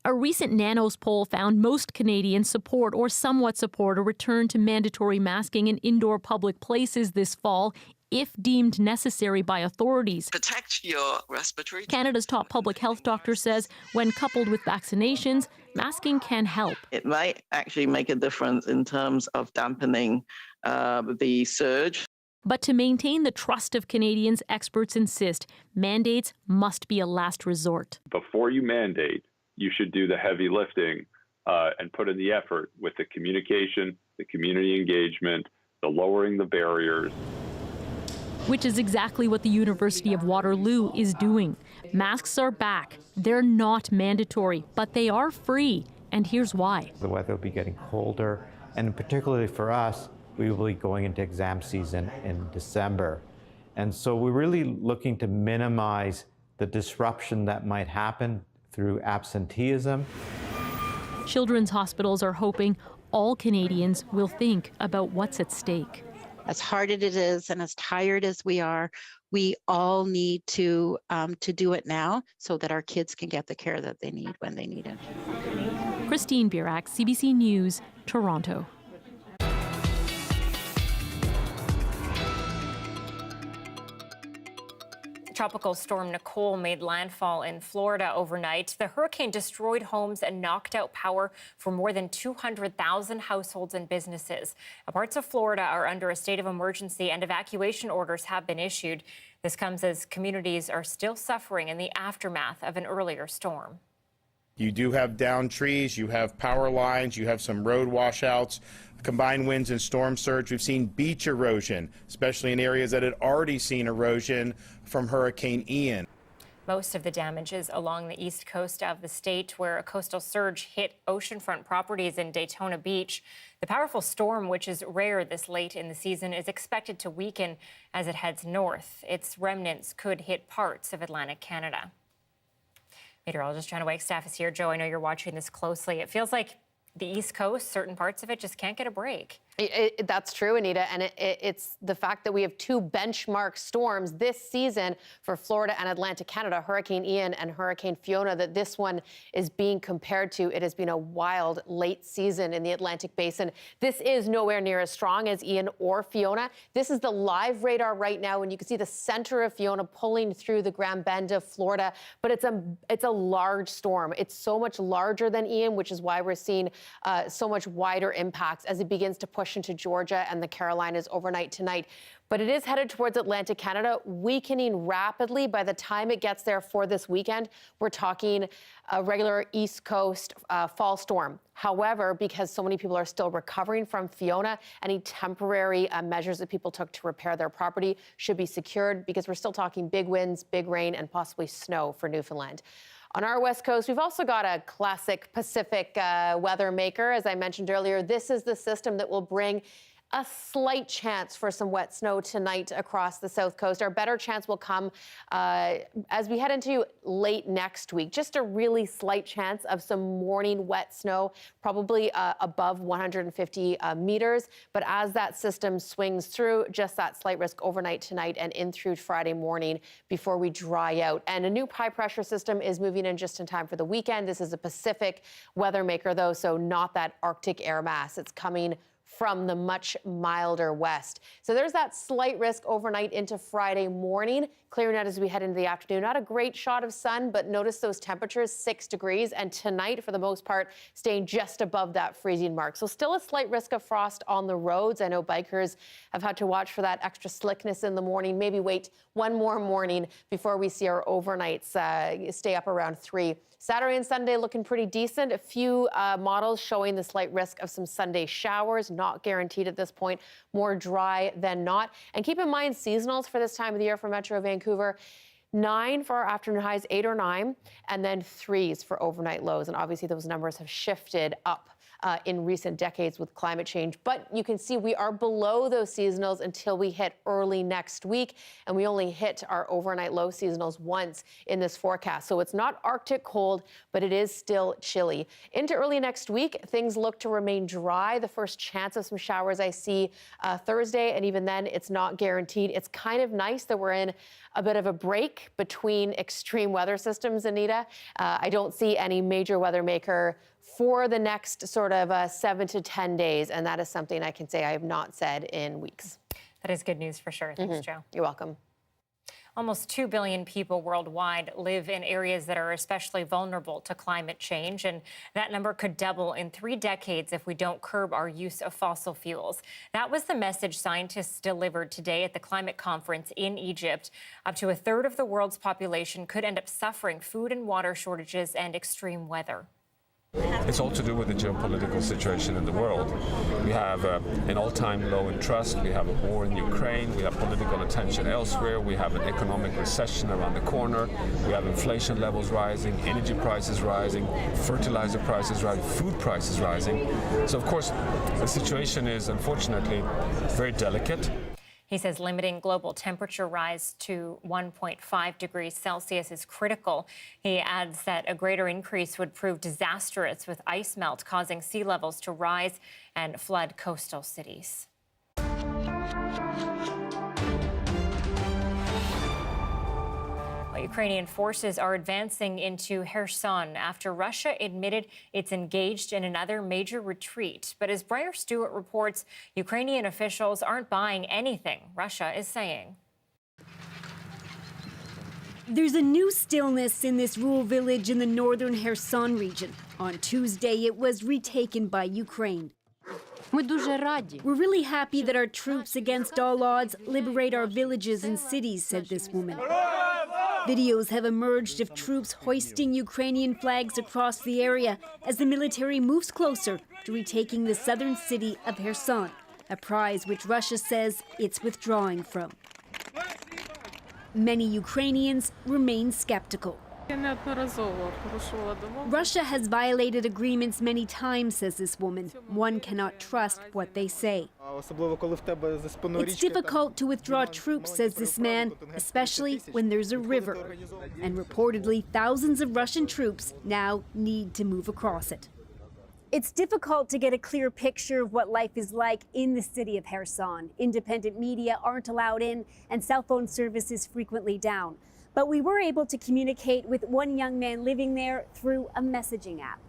A recent Nanos poll found most Canadians support or somewhat support a return to mandatory masking in indoor public places this fall, if deemed necessary by authorities. Protect your respiratory. Canada's top public health doctor says when coupled with vaccinations, masking can help. It might actually make a difference in terms of dampening the surge. But to maintain the trust of Canadians, experts insist mandates must be a last resort. Before you mandate, you should do the heavy lifting and put in the effort with the communication, the community engagement, the lowering the barriers. Which is exactly what the University of Waterloo is doing. Masks are back. They're not mandatory, but they are free. And here's why. The weather will be getting colder, and particularly for us, we will be going into exam season in December. And so we're really looking to minimize the disruption that might happen through absenteeism. Children's hospitals are hoping all Canadians will think about what's at stake. As hard as it is and as tired as we are, we all need to do it now so that our kids can get the care that they need when they need it. Christine Birak, CBC News, Toronto. Tropical storm Nicole made landfall in Florida overnight. The hurricane destroyed homes and knocked out power for more than 200,000 households and businesses. Parts of Florida are under a state of emergency and evacuation orders have been issued. This comes as communities are still suffering in the aftermath of an earlier storm. You do have downed trees, you have power lines, you have some road washouts, combined winds and storm surge. We've seen beach erosion, especially in areas that had already seen erosion from Hurricane Ian. Most of the damage is along the east coast of the state, where a coastal surge hit oceanfront properties in Daytona Beach. The powerful storm, which is rare this late in the season, is expected to weaken as it heads north. Its remnants could hit parts of Atlantic Canada. Meteorologist Johanna Wagstaffe is here. Joe, I know you're watching this closely. It feels like the East Coast, certain parts of it just can't get a break. That's true, Anita, and it's the fact that we have two benchmark storms this season for Florida and Atlantic Canada, Hurricane Ian and Hurricane Fiona, that this one is being compared to. It has been a wild late season in the Atlantic Basin. This is nowhere near as strong as Ian or Fiona. This is the live radar right now, and you can see the center of Fiona pulling through the Grand Bend of Florida, but it's a large storm. It's so much larger than Ian, which is why we're seeing so much wider impacts as it begins to push into Georgia and the Carolinas overnight tonight. But it is headed towards Atlantic Canada, weakening rapidly by the time it gets there for this weekend. We're talking a regular East Coast fall storm. However, because so many people are still recovering from Fiona, any temporary measures that people took to repair their property should be secured, because we're still talking big winds, big rain, and possibly snow for Newfoundland. On our west coast, we've also got a classic Pacific weather maker. As I mentioned earlier, this is the system that will bring a slight chance for some wet snow tonight across the south coast. Our better chance will come as we head into late next week. Just a really slight chance of some morning wet snow, probably above 150 meters. But as that system swings through, just that slight risk overnight tonight and in through Friday morning before we dry out. And a new high pressure system is moving in just in time for the weekend. This is a Pacific weather maker, though, so not that Arctic air mass. It's coming from the much milder west. So there's that slight risk overnight into Friday morning, clearing out as we head into the afternoon. Not a great shot of sun, but notice those temperatures, 6 degrees, and tonight, for the most part, staying just above that freezing mark. So still a slight risk of frost on the roads. I know bikers have had to watch for that extra slickness in the morning. Maybe wait one more morning before we see our overnights stay up around 3. Saturday and Sunday looking pretty decent. A few models showing the slight risk of some Sunday showers, not guaranteed at this point, more dry than not. And keep in mind seasonals for this time of the year for Metro Vancouver. 9 for our afternoon highs, 8 or 9, and then 3s for overnight lows. And obviously those numbers have shifted up in recent decades with climate change. But you can see we are below those seasonals until we hit early next week, and we only hit our overnight low seasonals once in this forecast. So it's not Arctic cold, but it is still chilly. Into early next week, things look to remain dry. The first chance of some showers I see Thursday, and even then it's not guaranteed. It's kind of nice that we're in a bit of a break between extreme weather systems, Anita. I don't see any major weather maker for the next sort of 7 to 10 days, and that is something I can say I have not said in weeks. That is good news for sure. Thanks, Jo. You're welcome. Almost 2 billion people worldwide live in areas that are especially vulnerable to climate change, and that number could double in 3 decades if we don't curb our use of fossil fuels. That was the message scientists delivered today at the climate conference in Egypt. Up to a third of the world's population could end up suffering food and water shortages and extreme weather. It's all to do with the geopolitical situation in the world. We have an all-time low in trust. We have a war in Ukraine. We have political attention elsewhere. We have an economic recession around the corner. We have inflation levels rising, energy prices rising, fertilizer prices rising, food prices rising. So, of course, the situation is unfortunately very delicate. He says limiting global temperature rise to 1.5 degrees Celsius is critical. He adds that a greater increase would prove disastrous, with ice melt causing sea levels to rise and flood coastal cities. Ukrainian forces are advancing into Kherson after Russia admitted it's engaged in another major retreat. But as Briar Stewart reports, Ukrainian officials aren't buying anything Russia is saying. There's a new stillness in this rural village in the northern Kherson region. On Tuesday, it was retaken by Ukraine. We're really happy that our troops, against all odds, liberate our villages and cities, said this woman. Videos have emerged of troops hoisting Ukrainian flags across the area as the military moves closer to retaking the southern city of Kherson, a prize which Russia says it's withdrawing from. Many Ukrainians remain skeptical. Russia has violated agreements many times, says this woman. One cannot trust what they say. It's difficult to withdraw troops, says this man, especially when there's a river. And reportedly, thousands of Russian troops now need to move across it. It's difficult to get a clear picture of what life is like in the city of Kherson. Independent media aren't allowed in, and cell phone service is frequently down. But we were able to communicate with one young man living there through a messaging app.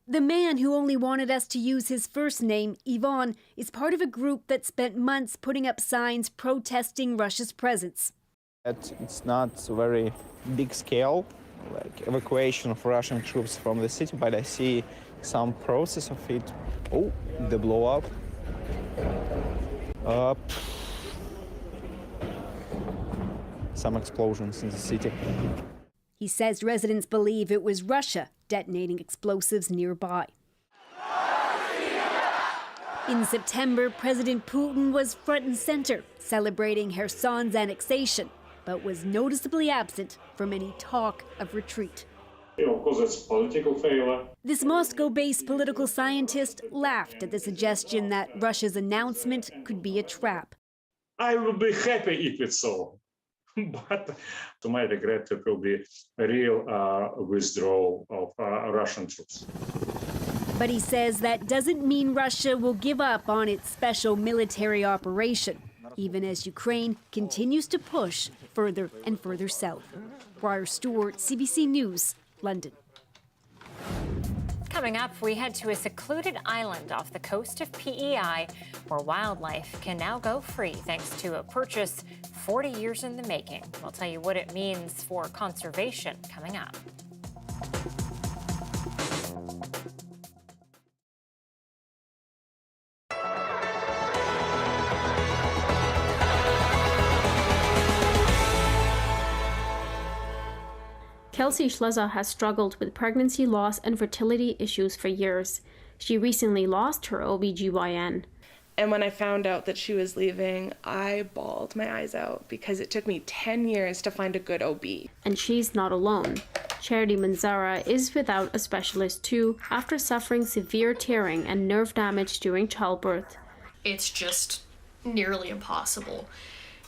The man, who only wanted us to use his first name, Ivan, is part of a group that spent months putting up signs protesting Russia's presence. It's not very big scale, like evacuation of Russian troops from the city, but I see some process of it. Oh, the blow up. Some explosions in the city. He says residents believe it was Russia detonating explosives nearby. In September, President Putin was front and center, celebrating Kherson's annexation, but was noticeably absent from any talk of retreat. Of course, it's political failure. This Moscow-based political scientist laughed at the suggestion that Russia's announcement could be a trap. I would be happy if it's so. But to my regret, it will be a real withdrawal of Russian troops. But he says that doesn't mean Russia will give up on its special military operation, even as Ukraine continues to push further and further south. Briar Stewart, CBC News, London. Coming up, we head to a secluded island off the coast of PEI where wildlife can now go free thanks to a purchase 40 years in the making. We'll tell you what it means for conservation coming up. Kelsey Schleza has struggled with pregnancy loss and fertility issues for years. She recently lost her OBGYN. And when I found out that she was leaving, I bawled my eyes out because it took me 10 years to find a good OB. And she's not alone. Charity Manzara is without a specialist too after suffering severe tearing and nerve damage during childbirth. It's just nearly impossible,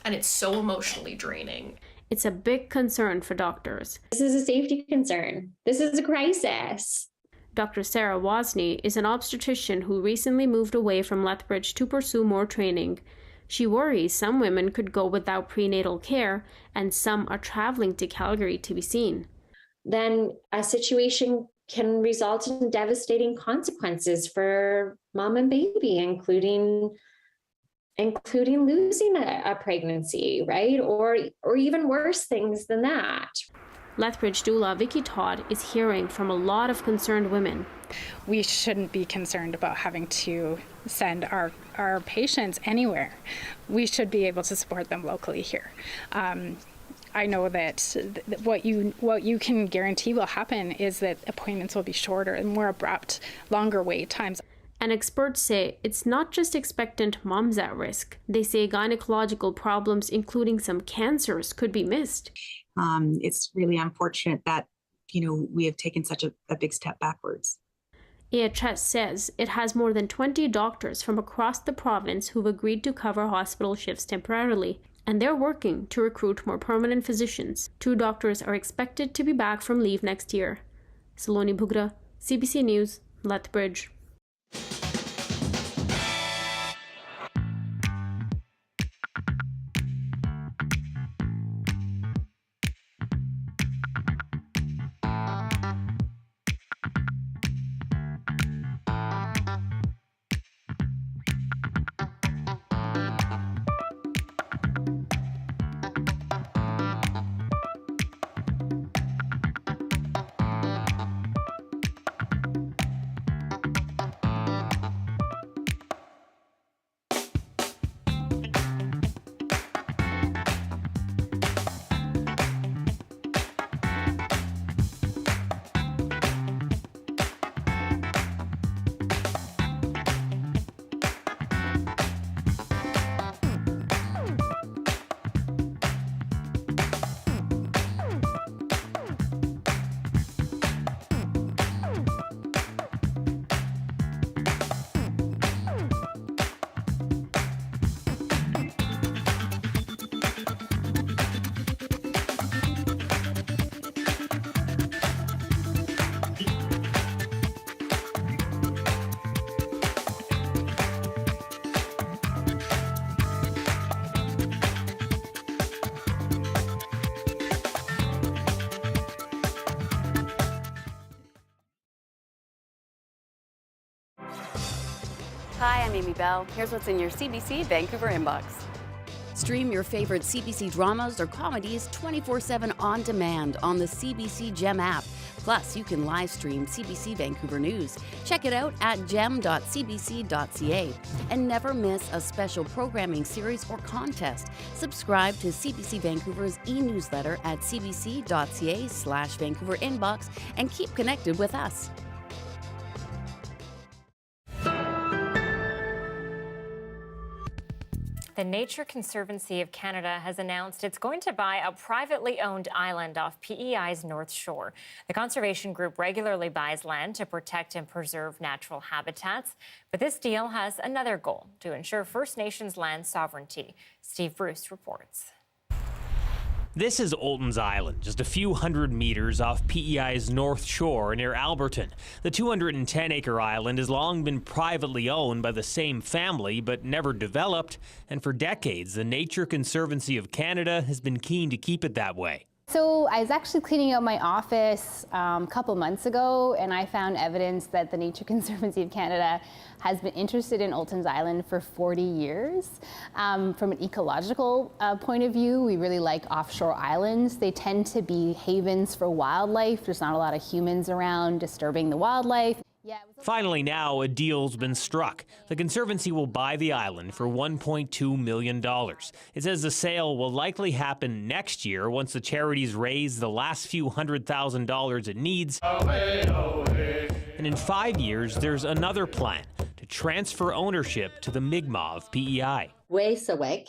and it's so emotionally draining. It's a big concern for doctors. This is a safety concern. This is a crisis. Dr. Sarah Wozni is an obstetrician who recently moved away from Lethbridge to pursue more training. She worries some women could go without prenatal care, and some are traveling to Calgary to be seen. Then a situation can result in devastating consequences for mom and baby, including losing a pregnancy, right? Or even worse things than that. Lethbridge doula Vicky Todd is hearing from a lot of concerned women. We shouldn't be concerned about having to send our patients anywhere. We should be able to support them locally here. I know that what you can guarantee will happen is that appointments will be shorter and more abrupt, longer wait times. And experts say it's not just expectant moms at risk. They say gynecological problems, including some cancers, could be missed. It's really unfortunate that, we have taken such a big step backwards. AHS says it has more than 20 doctors from across the province who've agreed to cover hospital shifts temporarily, and they're working to recruit more permanent physicians. 2 doctors are expected to be back from leave next year. Saloni Bhugra, CBC News, Lethbridge. Hi, I'm Amy Bell. Here's what's in your CBC Vancouver inbox. Stream your favorite CBC dramas or comedies 24/7 on demand on the CBC Gem app. Plus, you can live stream CBC Vancouver News. Check it out at gem.cbc.ca. And never miss a special programming series or contest. Subscribe to CBC Vancouver's e-newsletter at cbc.ca/Vancouver inbox and keep connected with us. The Nature Conservancy of Canada has announced it's going to buy a privately owned island off PEI's North Shore. The conservation group regularly buys land to protect and preserve natural habitats, but this deal has another goal: to ensure First Nations land sovereignty. Steve Bruce reports. This is Olton's Island, just a few hundred meters off PEI's North Shore near Alberton. The 210-acre island has long been privately owned by the same family, but never developed. And for decades, the Nature Conservancy of Canada has been keen to keep it that way. So I was actually cleaning out my office a couple months ago, and I found evidence that the Nature Conservancy of Canada has been interested in Olton's Island for 40 years. From an ecological point of view, we really like offshore islands. They tend to be havens for wildlife. There's not a lot of humans around disturbing the wildlife. Finally now, a deal's been struck. The Conservancy will buy the island for $1.2 million. It says the sale will likely happen next year once the charities raise the last few $100,000 it needs. And in 5 years, there's another plan to transfer ownership to the Mi'kmaq of PEI. Gwesawik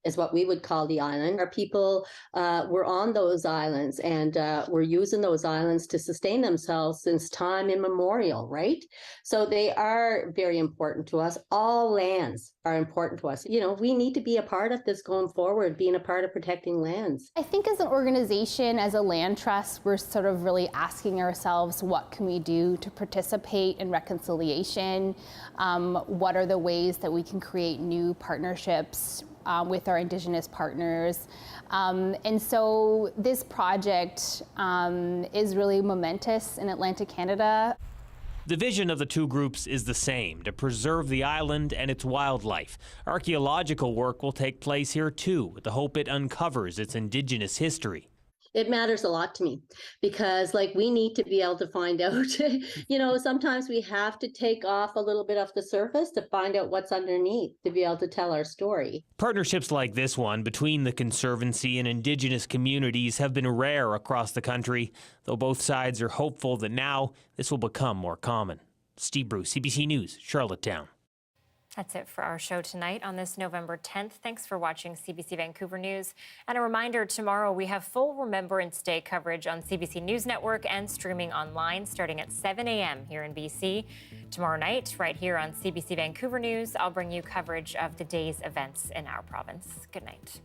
is what we would call the island. Our people were on those islands and were using those islands to sustain themselves since time immemorial, right? So they are very important to us. All lands are important to us. You know, we need to be a part of this going forward, being a part of protecting lands. I think as an organization, as a land trust, we're sort of really asking ourselves, what can we do to participate in reconciliation? What are the ways that we can create new partnerships with our Indigenous partners? And so this project is really momentous in Atlantic Canada. The vision of the two groups is the same, to preserve the island and its wildlife. Archaeological work will take place here too, with the hope it uncovers its Indigenous history. It matters a lot to me because, like, we need to be able to find out, you know, sometimes we have to take off a little bit off the surface to find out what's underneath, to be able to tell our story. Partnerships like this one between the Conservancy and Indigenous communities have been rare across the country, though both sides are hopeful that now this will become more common. Steve Bruce, CBC News, Charlottetown. That's it for our show tonight on this November 10th. Thanks for watching CBC Vancouver News. And a reminder, tomorrow we have full Remembrance Day coverage on CBC News Network and streaming online starting at 7 a.m. here in BC. Tomorrow night, right here on CBC Vancouver News, I'll bring you coverage of the day's events in our province. Good night.